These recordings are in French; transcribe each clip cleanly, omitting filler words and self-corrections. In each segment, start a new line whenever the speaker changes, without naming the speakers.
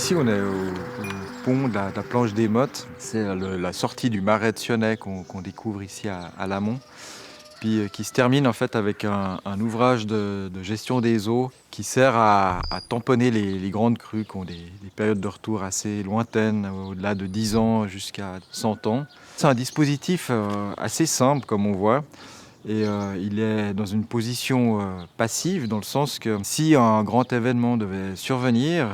Ici, on est au pont de la planche des Mottes. C'est la sortie du marais de Sionnet qu'on découvre ici à l'amont. Puis qui se termine en fait avec un ouvrage de gestion des eaux qui sert à tamponner les grandes crues qui ont des périodes de retour assez lointaines, au-delà de 10 ans jusqu'à 100 ans. C'est un dispositif assez simple comme on voit. Et il est dans une position passive, dans le sens que si un grand événement devait survenir,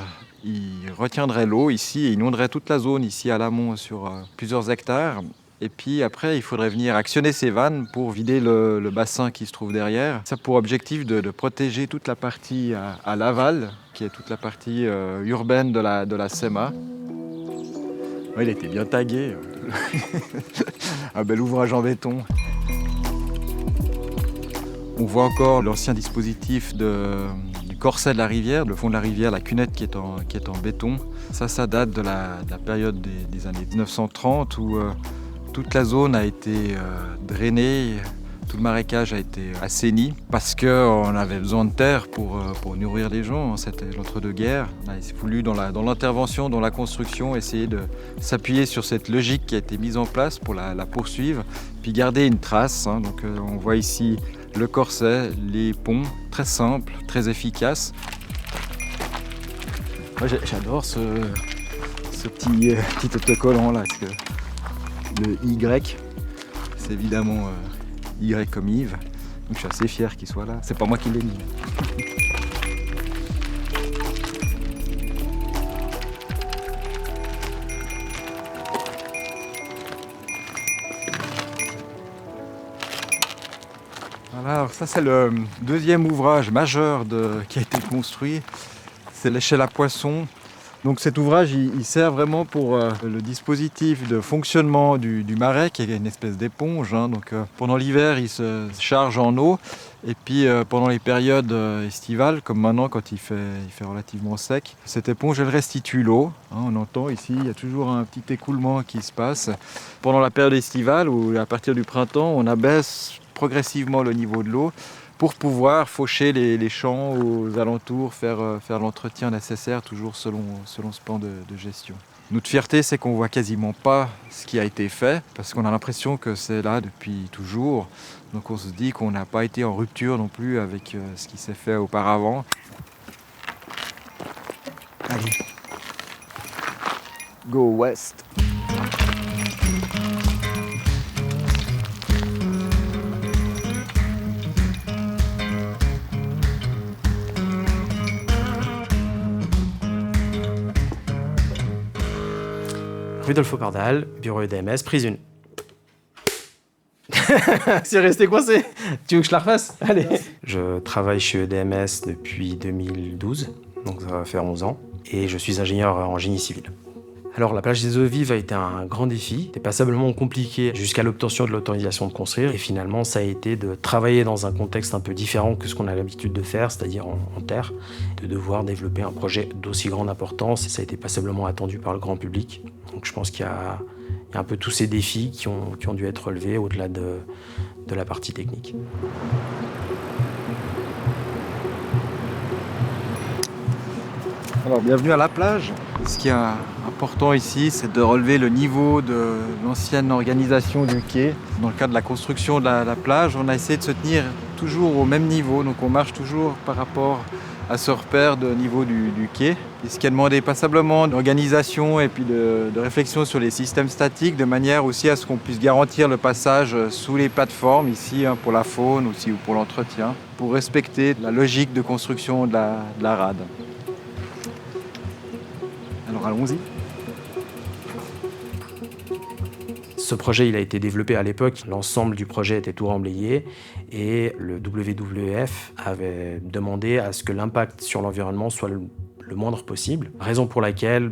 il retiendrait l'eau ici et inonderait toute la zone ici à l'amont sur plusieurs hectares. Et puis après, il faudrait venir actionner ces vannes pour vider le bassin qui se trouve derrière. Ça a pour objectif de protéger toute la partie à l'aval, qui est toute la partie urbaine de la SEMA. Ouais, il a été bien tagué. Un bel ouvrage en béton. On voit encore l'ancien dispositif du corset de la rivière, le fond de la rivière, la cunette qui est en béton. Ça date de la période des années 1930 où toute la zone a été drainée, tout le marécage a été assaini parce qu'on avait besoin de terre pour nourrir les gens. C'était l'entre-deux-guerres. On a voulu, dans l'intervention, dans la construction, essayer de s'appuyer sur cette logique qui a été mise en place pour la poursuivre, puis garder une trace. Donc on voit ici le corset, les ponts, très simples, très efficaces. Moi j'adore ce petit autocollant là, parce que le Y, c'est évidemment Y comme Yves, donc je suis assez fier qu'il soit là. C'est pas moi qui l'ai mis. Voilà, alors ça c'est le deuxième ouvrage majeur qui a été construit, c'est l'échelle à poissons. Donc cet ouvrage il sert vraiment pour le dispositif de fonctionnement du marais, qui est une espèce d'éponge. Donc pendant l'hiver il se charge en eau, et puis pendant les périodes estivales, comme maintenant quand il fait relativement sec, cette éponge elle restitue l'eau. On entend ici, il y a toujours un petit écoulement qui se passe. Pendant la période estivale, ou à partir du printemps, on abaisse progressivement le niveau de l'eau pour pouvoir faucher les champs aux alentours, faire l'entretien nécessaire, toujours selon ce plan de gestion. Notre fierté, c'est qu'on ne voit quasiment pas ce qui a été fait, parce qu'on a l'impression que c'est là depuis toujours. Donc on se dit qu'on n'a pas été en rupture non plus avec ce qui s'est fait auparavant. Allez, go west!
Rudolfo Pardal, bureau EDMS, prise 1. C'est resté coincé. Tu veux que je la refasse? Allez. Je travaille chez EDMS depuis 2012, donc ça va faire 11 ans, et je suis ingénieur en génie civil. Alors la plage des eaux vives a été un grand défi, c'était passablement compliqué jusqu'à l'obtention de l'autorisation de construire, et finalement ça a été de travailler dans un contexte un peu différent que ce qu'on a l'habitude de faire, c'est-à-dire en terre, de devoir développer un projet d'aussi grande importance, et ça a été passablement attendu par le grand public. Donc je pense qu'il y a un peu tous ces défis qui ont dû être relevés au-delà de la partie technique.
Alors bienvenue à la plage. Ce qui est important ici, c'est de relever le niveau de l'ancienne organisation du quai. Dans le cadre de la construction de la plage, on a essayé de se tenir toujours au même niveau, donc on marche toujours par rapport à ce repère de niveau du quai. Et ce qui a demandé passablement d'organisation et puis de réflexion sur les systèmes statiques, de manière aussi à ce qu'on puisse garantir le passage sous les plateformes, ici pour la faune aussi ou pour l'entretien, pour respecter la logique de construction de la rade. Alors allons-y.
Ce projet il a été développé à l'époque, l'ensemble du projet était tout remblayé et le WWF avait demandé à ce que l'impact sur l'environnement soit le moindre possible. Raison pour laquelle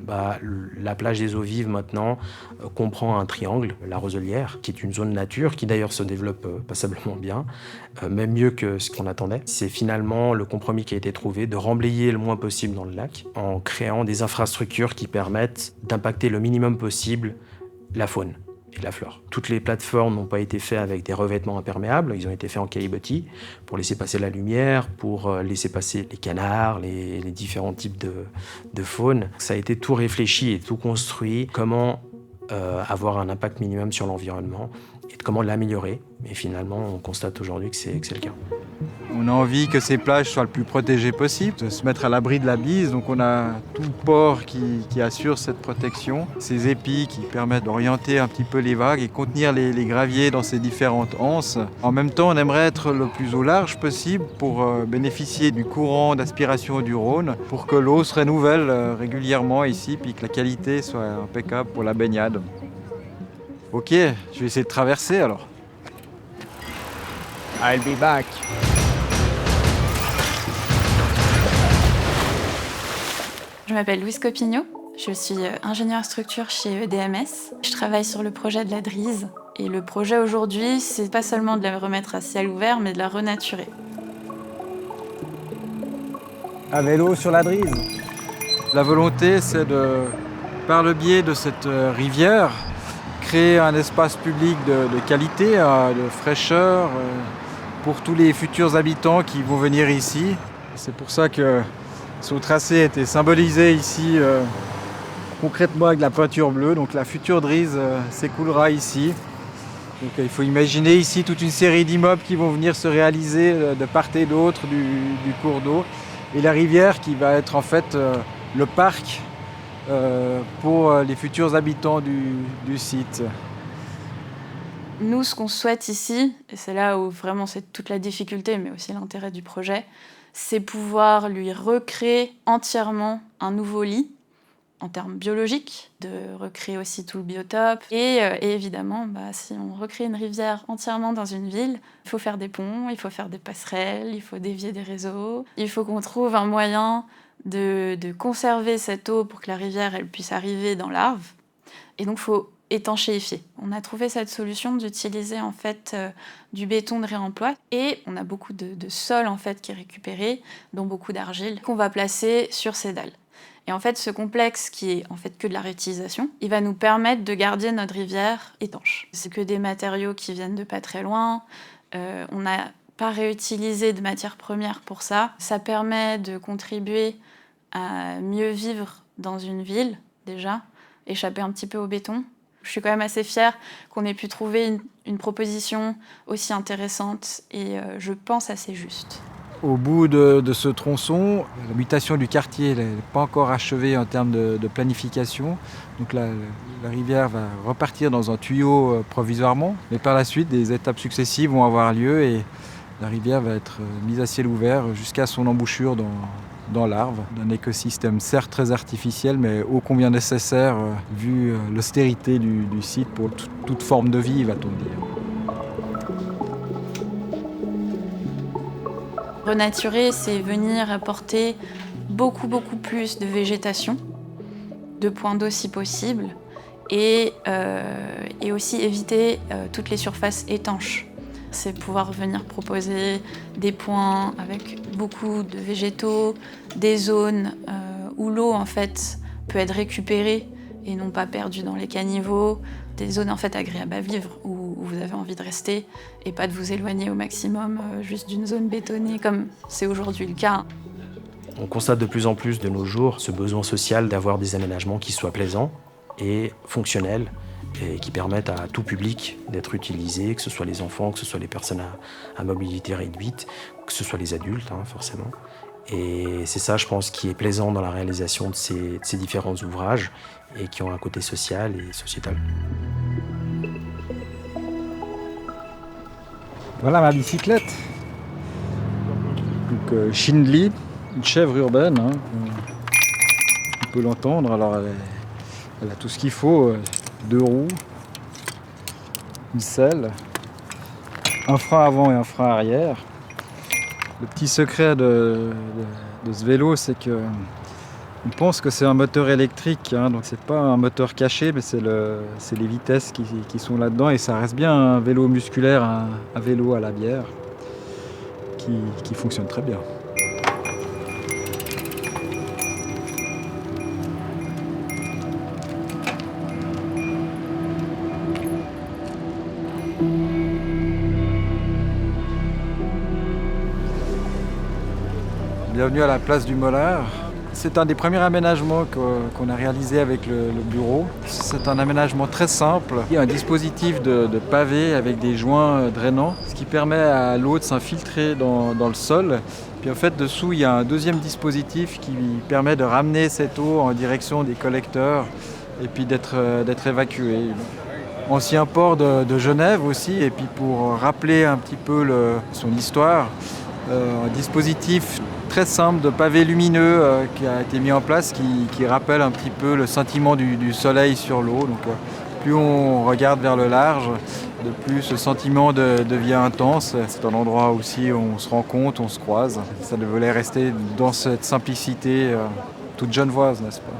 la plage des eaux vives maintenant comprend un triangle, la Roselière, qui est une zone nature qui d'ailleurs se développe passablement bien, même mieux que ce qu'on attendait. C'est finalement le compromis qui a été trouvé de remblayer le moins possible dans le lac en créant des infrastructures qui permettent d'impacter le minimum possible la faune. et la flore. Toutes les plateformes n'ont pas été faites avec des revêtements imperméables, ils ont été faits en caillebotis pour laisser passer la lumière, pour laisser passer les canards, les différents types de faune. Ça a été tout réfléchi et tout construit, comment avoir un impact minimum sur l'environnement et de comment l'améliorer. Et finalement, on constate aujourd'hui que c'est le cas.
On a envie que ces plages soient le plus protégées possible, de se mettre à l'abri de la bise. Donc on a tout le port qui assure cette protection, ces épis qui permettent d'orienter un petit peu les vagues et contenir les graviers dans ces différentes anses. En même temps, on aimerait être le plus au large possible pour bénéficier du courant d'aspiration du Rhône, pour que l'eau se renouvelle régulièrement ici, puis que la qualité soit impeccable pour la baignade. Ok, je vais essayer de traverser alors.
I'll be back.
Je m'appelle Louise Coppignot, je suis ingénieure structure chez EDMS. Je travaille sur le projet de la Drise. Et le projet aujourd'hui, c'est pas seulement de la remettre à ciel ouvert, mais de la renaturer.
À vélo sur la Drise.
La volonté, c'est par le biais de cette rivière, créer un espace public de qualité, de fraîcheur, pour tous les futurs habitants qui vont venir ici. C'est pour ça que ce tracé a été symbolisé ici concrètement avec la peinture bleue. Donc la future Drise s'écoulera ici. Donc il faut imaginer ici toute une série d'immeubles qui vont venir se réaliser de part et d'autre du cours d'eau. Et la rivière qui va être en fait le parc pour les futurs habitants du site.
Nous, ce qu'on souhaite ici, et c'est là où vraiment c'est toute la difficulté, mais aussi l'intérêt du projet, c'est pouvoir lui recréer entièrement un nouveau lit, en termes biologiques, de recréer aussi tout le biotope. Et évidemment, si on recrée une rivière entièrement dans une ville, il faut faire des ponts, il faut faire des passerelles, il faut dévier des réseaux. Il faut qu'on trouve un moyen de conserver cette eau pour que la rivière elle puisse arriver dans l'Arve. Et donc, il faut étanchéifier. On a trouvé cette solution d'utiliser en fait du béton de réemploi et on a beaucoup de sol en fait qui est récupéré, dont beaucoup d'argile, qu'on va placer sur ces dalles. Et en fait, ce complexe qui est en fait que de la réutilisation, il va nous permettre de garder notre rivière étanche. C'est que des matériaux qui viennent de pas très loin. On n'a pas réutilisé de matières premières pour ça. Ça permet de contribuer à mieux vivre dans une ville déjà, échapper un petit peu au béton. Je suis quand même assez fière qu'on ait pu trouver une proposition aussi intéressante et je pense assez juste.
Au bout de ce tronçon, la mutation du quartier n'est pas encore achevée en termes de planification. Donc la rivière va repartir dans un tuyau provisoirement. Mais par la suite, des étapes successives vont avoir lieu et la rivière va être mise à ciel ouvert jusqu'à son embouchure dans l'Arve, d'un écosystème certes très artificiel, mais ô combien nécessaire vu l'austérité du site pour toute forme de vie, va-t-on dire.
Renaturer, c'est venir apporter beaucoup plus de végétation, de points d'eau si possible, et aussi éviter toutes les surfaces étanches. C'est pouvoir venir proposer des points avec beaucoup de végétaux, des zones où l'eau en fait peut être récupérée et non pas perdue dans les caniveaux, des zones en fait agréables à vivre où vous avez envie de rester et pas de vous éloigner au maximum juste d'une zone bétonnée comme c'est aujourd'hui le cas.
On constate de plus en plus de nos jours ce besoin social d'avoir des aménagements qui soient plaisants et fonctionnels et qui permettent à tout public d'être utilisés, que ce soit les enfants, que ce soit les personnes à mobilité réduite, que ce soit les adultes, forcément. Et c'est ça, je pense, qui est plaisant dans la réalisation de ces différents ouvrages et qui ont un côté social et sociétal.
Voilà ma bicyclette. Donc Schindli, une chèvre urbaine. On peut l'entendre. Alors elle a tout ce qu'il faut. 2 roues, une selle, un frein avant et un frein arrière. Le petit secret de ce vélo, c'est que on pense que c'est un moteur électrique, donc c'est pas un moteur caché, mais c'est les vitesses qui sont là-dedans et ça reste bien un vélo musculaire, un vélo à la bière qui fonctionne très bien. Bienvenue à la place du Mollard. C'est un des premiers aménagements qu'on a réalisé avec le bureau. C'est un aménagement très simple. Il y a un dispositif de pavé avec des joints drainants, ce qui permet à l'eau de s'infiltrer dans le sol. Puis en fait, dessous, il y a un deuxième dispositif qui permet de ramener cette eau en direction des collecteurs et puis d'être évacuée. Ancien port de Genève aussi, et puis pour rappeler un petit peu son histoire, un dispositif très simple de pavé lumineux qui a été mis en place qui rappelle un petit peu le sentiment du soleil sur l'eau. Donc plus on regarde vers le large, de plus ce sentiment devient intense. C'est un endroit aussi où on se rencontre, on se croise. Ça devait rester dans cette simplicité toute genevoise, n'est-ce pas?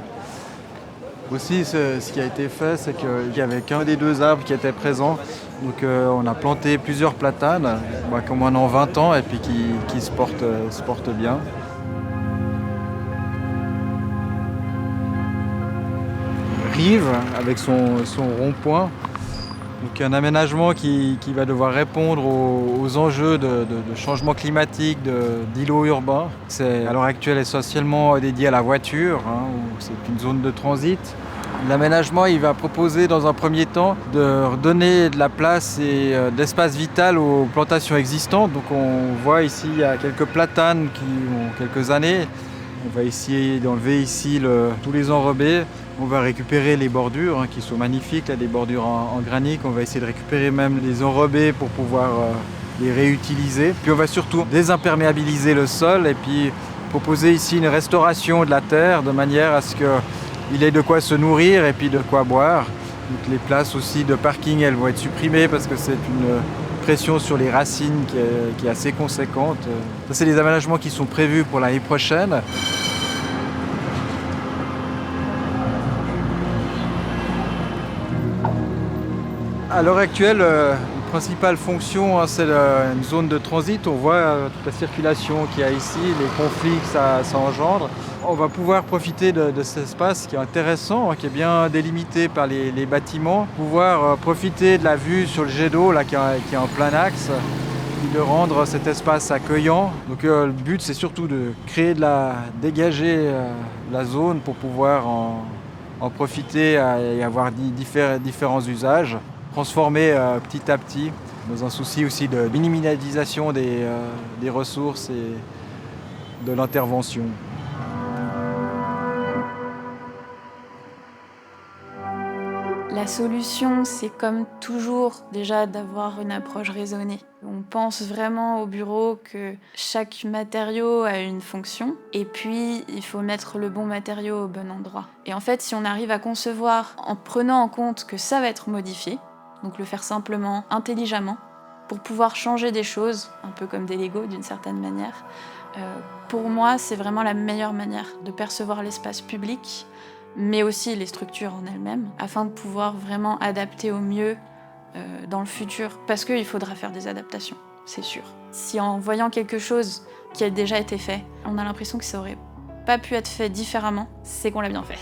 Aussi, ce qui a été fait, c'est qu'il n'y avait qu'un des deux arbres qui était présent. Donc on a planté plusieurs platanes, qui ont maintenant 20 ans et puis qui se portent bien. Rive, avec son rond-point. Donc un aménagement qui va devoir répondre aux enjeux de changement climatique, d'îlots urbains. C'est à l'heure actuelle essentiellement dédié à la voiture, où c'est une zone de transit. L'aménagement, il va proposer dans un premier temps de redonner de la place et d'espace vital aux plantations existantes. Donc on voit ici, il y a quelques platanes qui ont quelques années. On va essayer d'enlever ici tous les enrobés. On va récupérer les bordures qui sont magnifiques, là, des bordures en granit. On va essayer de récupérer même les enrobés pour pouvoir les réutiliser. Puis on va surtout désimperméabiliser le sol et puis proposer ici une restauration de la terre de manière à ce qu'il ait de quoi se nourrir et puis de quoi boire. Donc les places aussi de parking, elles vont être supprimées parce que c'est une pression sur les racines qui est assez conséquente. Ça, c'est des aménagements qui sont prévus pour l'année prochaine. À l'heure actuelle, la principale fonction, c'est une zone de transit. On voit toute la circulation qu'il y a ici, les conflits que ça engendre. On va pouvoir profiter de cet espace qui est intéressant, qui est bien délimité par les bâtiments, pouvoir profiter de la vue sur le jet d'eau là, qui est en plein axe, et de rendre cet espace accueillant. Donc le but, c'est surtout de dégager la zone pour pouvoir en profiter et avoir différents usages. Transformer petit à petit, dans un souci aussi de minimalisation des ressources et de l'intervention.
La solution, c'est comme toujours déjà d'avoir une approche raisonnée. On pense vraiment au bureau que chaque matériau a une fonction et puis il faut mettre le bon matériau au bon endroit. Et en fait, si on arrive à concevoir en prenant en compte que ça va être modifié, donc le faire simplement, intelligemment, pour pouvoir changer des choses, un peu comme des Legos d'une certaine manière, pour moi, c'est vraiment la meilleure manière de percevoir l'espace public, mais aussi les structures en elles-mêmes, afin de pouvoir vraiment adapter au mieux dans le futur. Parce qu'il faudra faire des adaptations, c'est sûr. Si en voyant quelque chose qui a déjà été fait, on a l'impression que ça aurait pas pu être fait différemment, c'est qu'on l'a bien fait.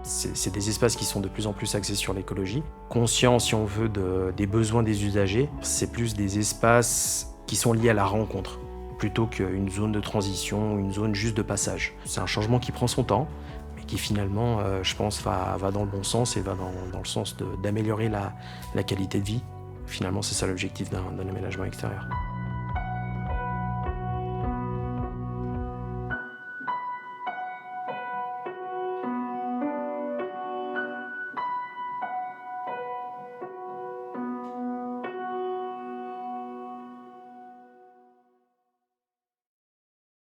C'est des espaces qui sont de plus en plus axés sur l'écologie. Conscients, si on veut, des besoins des usagers. C'est plus des espaces qui sont liés à la rencontre, plutôt qu'une zone de transition ou une zone juste de passage. C'est un changement qui prend son temps, mais qui finalement, je pense, va dans le bon sens et va dans le sens d'améliorer la qualité de vie. Finalement, c'est ça l'objectif d'un aménagement extérieur.